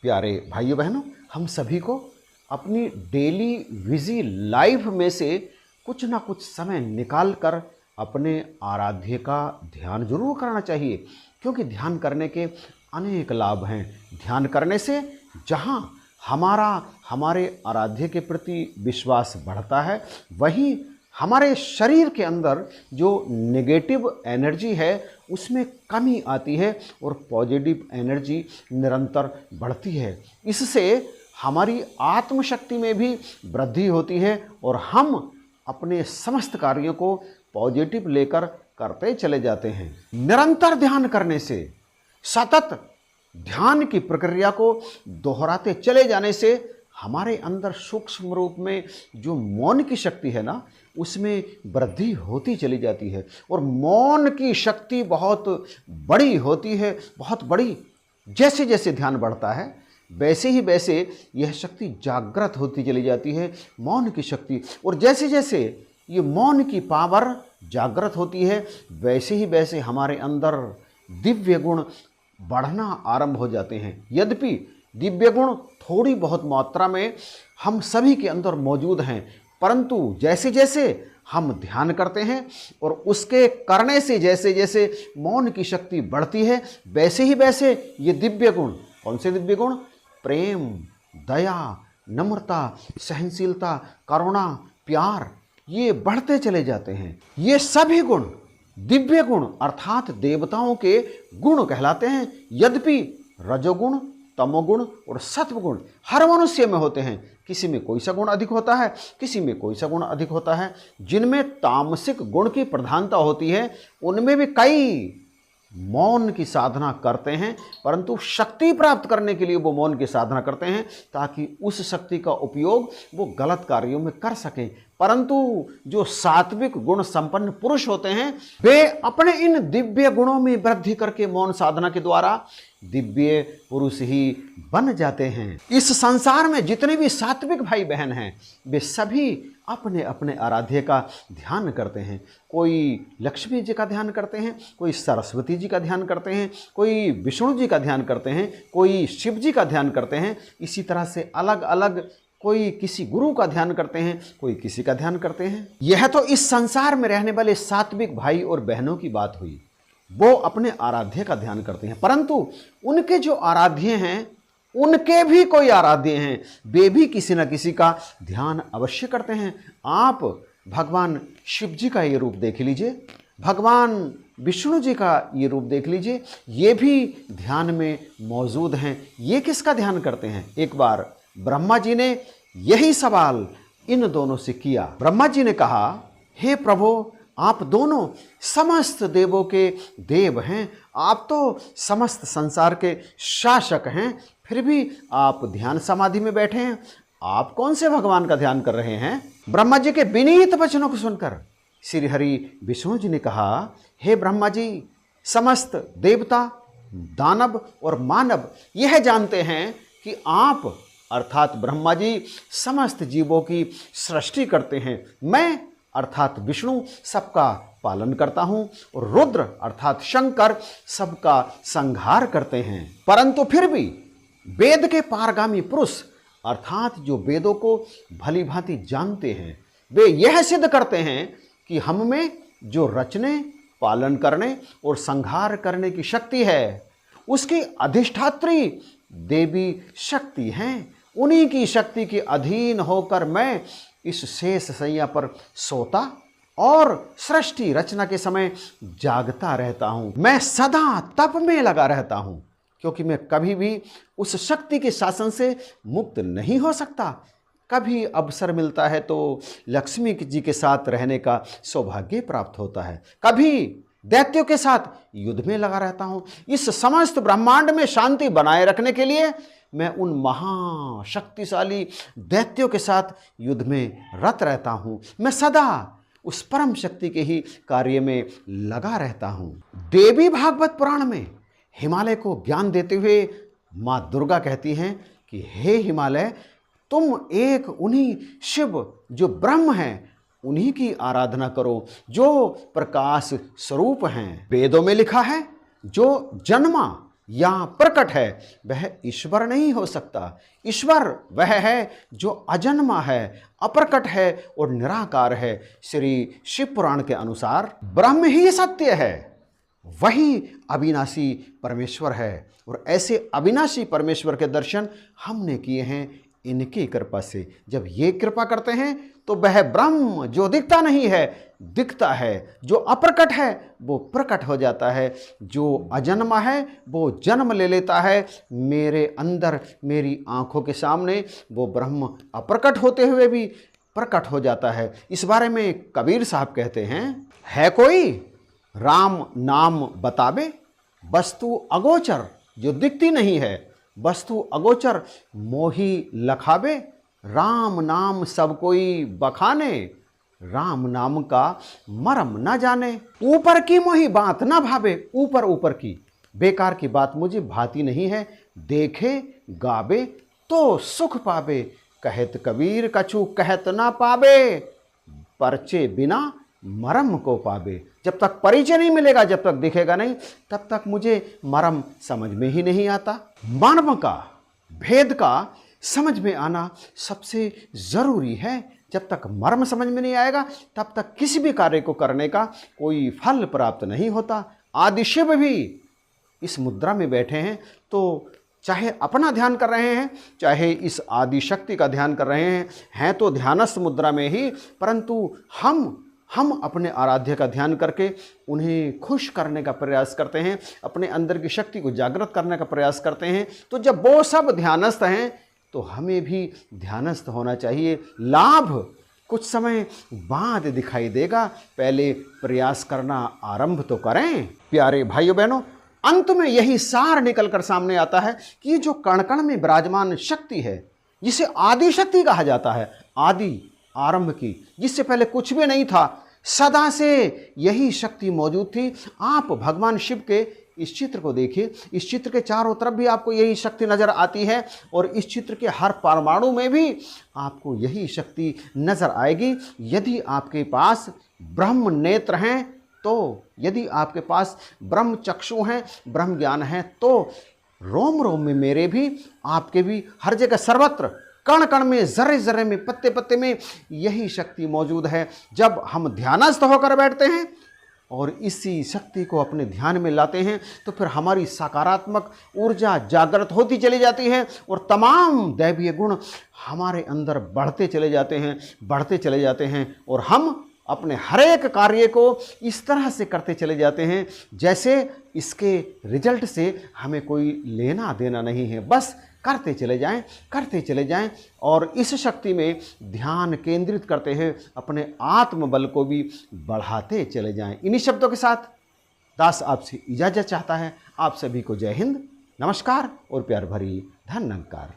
प्यारे भाइयों बहनों, हम सभी को अपनी डेली बिजी लाइफ में से कुछ ना कुछ समय निकाल कर अपने आराध्य का ध्यान जरूर करना चाहिए, क्योंकि ध्यान करने के अनेक लाभ हैं। ध्यान करने से जहाँ हमारे आराध्य के प्रति विश्वास बढ़ता है, वहीं हमारे शरीर के अंदर जो नेगेटिव एनर्जी है उसमें कमी आती है और पॉजिटिव एनर्जी निरंतर बढ़ती है। इससे हमारी आत्मशक्ति में भी वृद्धि होती है और हम अपने समस्त कार्यों को पॉजिटिव लेकर करते चले जाते हैं। निरंतर ध्यान करने से, सतत ध्यान की प्रक्रिया को दोहराते चले जाने से हमारे अंदर सूक्ष्म रूप में जो मौन की शक्ति है ना, उसमें वृद्धि होती चली जाती है और मौन की शक्ति बहुत बड़ी होती है, बहुत बड़ी। जैसे जैसे ध्यान बढ़ता है वैसे ही वैसे यह शक्ति जागृत होती चली जाती है, मौन की शक्ति। और जैसे जैसे ये मौन की पावर जागृत होती है वैसे ही वैसे हमारे अंदर दिव्य गुण बढ़ना आरंभ हो जाते हैं। यद्यपि दिव्य गुण थोड़ी बहुत मात्रा में हम सभी के अंदर मौजूद हैं, परंतु जैसे जैसे हम ध्यान करते हैं और उसके करने से जैसे जैसे मौन की शक्ति बढ़ती है वैसे ही वैसे ये दिव्य गुण, कौन से दिव्य गुण? प्रेम, दया, नम्रता, सहनशीलता, करुणा, प्यार, ये बढ़ते चले जाते हैं। ये सभी गुण दिव्य गुण अर्थात देवताओं के गुण कहलाते हैं। यद्यपि रजोगुण, तमोगुण और सत्वगुण हर मनुष्य में होते हैं। किसी में कोई सा गुण अधिक होता है, किसी में कोई सा गुण अधिक होता है। जिनमें तामसिक गुण की प्रधानता होती है उनमें भी कई मौन की साधना करते हैं, परंतु शक्ति प्राप्त करने के लिए वो मौन की साधना करते हैं ताकि उस शक्ति का उपयोग वो गलत कार्यों में कर सकें। परंतु जो सात्विक गुण संपन्न पुरुष होते हैं वे अपने इन दिव्य गुणों में वृद्धि करके मौन साधना के द्वारा दिव्य पुरुष ही बन जाते हैं। इस संसार में जितने भी सात्विक भाई बहन हैं वे सभी अपने अपने आराध्य का ध्यान करते हैं। कोई लक्ष्मी जी का ध्यान करते हैं, कोई सरस्वती जी का ध्यान करते हैं, कोई विष्णु जी का ध्यान करते हैं, कोई शिव जी का ध्यान करते हैं। इसी तरह से अलग अलग कोई किसी गुरु का ध्यान करते हैं, कोई किसी का ध्यान करते हैं। यह तो इस संसार में रहने वाले सात्विक भाई और बहनों की बात हुई, वो अपने आराध्य का ध्यान करते हैं। परंतु उनके जो आराध्य हैं उनके भी कोई आराध्य हैं, वे भी किसी न किसी का ध्यान अवश्य करते हैं। आप भगवान शिव जी का ये रूप देख लीजिए, भगवान विष्णु जी का ये रूप देख लीजिए, ये भी ध्यान में मौजूद हैं। ये किसका ध्यान करते हैं? एक बार ब्रह्मा जी ने यही सवाल इन दोनों से किया। ब्रह्मा जी ने कहा, हे प्रभु, आप दोनों समस्त देवों के देव हैं, आप तो समस्त संसार के शासक हैं, फिर भी आप ध्यान समाधि में बैठे हैं, आप कौन से भगवान का ध्यान कर रहे हैं? ब्रह्मा जी के विनीत वचनों को सुनकर श्री हरि विष्णु जी ने कहा, हे ब्रह्मा जी, समस्त देवता, दानव और मानव यह जानते हैं कि आप अर्थात ब्रह्मा जी समस्त जीवों की सृष्टि करते हैं। मैं अर्थात विष्णु सबका पालन करता हूं और रुद्र अर्थात शंकर सबका संहार करते हैं। परंतु फिर भी वेद के पारगामी पुरुष अर्थात जो वेदों को भली भांति जानते हैं वे यह सिद्ध करते हैं कि हम में जो रचने, पालन करने और संहार करने की शक्ति है उसकी अधिष्ठात्री देवी शक्ति हैं। उन्हीं की शक्ति के अधीन होकर मैं इस शेष शैया पर सोता और सृष्टि रचना के समय जागता रहता हूं। मैं सदा तप में लगा रहता हूं, क्योंकि मैं कभी भी उस शक्ति के शासन से मुक्त नहीं हो सकता। कभी अवसर मिलता है तो लक्ष्मी जी के साथ रहने का सौभाग्य प्राप्त होता है, कभी दैत्यों के साथ युद्ध में लगा रहता हूं। इस समस्त ब्रह्मांड में शांति बनाए रखने के लिए मैं उन महाशक्तिशाली दैत्यों के साथ युद्ध में रत रहता हूं। मैं सदा उस परम शक्ति के ही कार्य में लगा रहता हूं। देवी भागवत पुराण में हिमालय को ज्ञान देते हुए माँ दुर्गा कहती हैं कि हे हिमालय, तुम एक उन्हीं शिव जो ब्रह्म हैं उन्हीं की आराधना करो जो प्रकाश स्वरूप हैं। वेदों में लिखा है, जो जन्मा या प्रकट है वह ईश्वर नहीं हो सकता। ईश्वर वह है जो अजन्मा है, अप्रकट है और निराकार है। श्री शिव पुराण के अनुसार ब्रह्म ही सत्य है, वही अविनाशी परमेश्वर है। और ऐसे अविनाशी परमेश्वर के दर्शन हमने किए हैं इनकी कृपा से। जब ये कृपा करते हैं तो वह ब्रह्म जो दिखता नहीं है दिखता है, जो अप्रकट है वो प्रकट हो जाता है, जो अजन्मा है वो जन्म ले लेता है। मेरे अंदर मेरी आंखों के सामने वो ब्रह्म अप्रकट होते हुए भी प्रकट हो जाता है। इस बारे में कबीर साहब कहते हैं, है कोई राम नाम बतावे, वस्तु अगोचर जो दिखती नहीं है, वस्तु अगोचर मोही लखावे, राम नाम सब कोई बखाने, राम नाम का मरम न जाने। ऊपर की मोही बात ना भावे, ऊपर ऊपर की बेकार की बात मुझे भाती नहीं है। देखे गावे तो सुख पावे, कहत कबीर कछु कहत ना पावे, परचे बिना मरम को पावे। जब तक परिचय नहीं मिलेगा, जब तक दिखेगा नहीं, तब तक मुझे मरम समझ में ही नहीं आता। मानव का भेद का समझ में आना सबसे ज़रूरी है। जब तक मर्म समझ में नहीं आएगा तब तक किसी भी कार्य को करने का कोई फल प्राप्त नहीं होता। आदि शिव भी इस मुद्रा में बैठे हैं, तो चाहे अपना ध्यान कर रहे हैं, चाहे इस आदि शक्ति का ध्यान कर रहे हैं तो ध्यानस्थ मुद्रा में ही, परंतु हम अपने आराध्य का ध्यान करके उन्हें खुश करने का प्रयास करते हैं, अपने अंदर की शक्ति को जागृत करने का प्रयास करते हैं। तो जब वो सब ध्यानस्थ हैं तो हमें भी ध्यानस्थ होना चाहिए। लाभ कुछ समय बाद दिखाई देगा, पहले प्रयास करना आरंभ तो करें। प्यारे भाइयों बहनों, अंत में यही सार निकलकर सामने आता है कि जो कण कण में विराजमान शक्ति है, जिसे आदि शक्ति कहा जाता है, आदि आरंभ की, जिससे पहले कुछ भी नहीं था, सदा से यही शक्ति मौजूद थी। आप भगवान शिव के इस चित्र को देखिए, इस चित्र के चारों तरफ भी आपको यही शक्ति नजर आती है और इस चित्र के हर परमाणु में भी आपको यही शक्ति नजर आएगी। यदि आपके पास ब्रह्म नेत्र हैं, तो यदि आपके पास ब्रह्म चक्षु हैं, ब्रह्म ज्ञान है, तो रोम रोम में मेरे भी, आपके भी, हर जगह सर्वत्र, कण कण में, जर्रे जर्रे में, पत्ते पत्ते में यही शक्ति मौजूद है। जब हम ध्यानस्थ होकर बैठते हैं और इसी शक्ति को अपने ध्यान में लाते हैं तो फिर हमारी सकारात्मक ऊर्जा जागृत होती चली जाती है और तमाम दैवीय गुण हमारे अंदर बढ़ते चले जाते हैं और हम अपने हर एक कार्य को इस तरह से करते चले जाते हैं जैसे इसके रिजल्ट से हमें कोई लेना देना नहीं है। बस करते चले जाएं और इस शक्ति में ध्यान केंद्रित करते हुए अपने आत्मबल को भी बढ़ाते चले जाएं। इन्हीं शब्दों के साथ दास आपसे इजाज़त चाहता है। आप सभी को जय हिंद, नमस्कार और प्यार भरी धन्यवाद।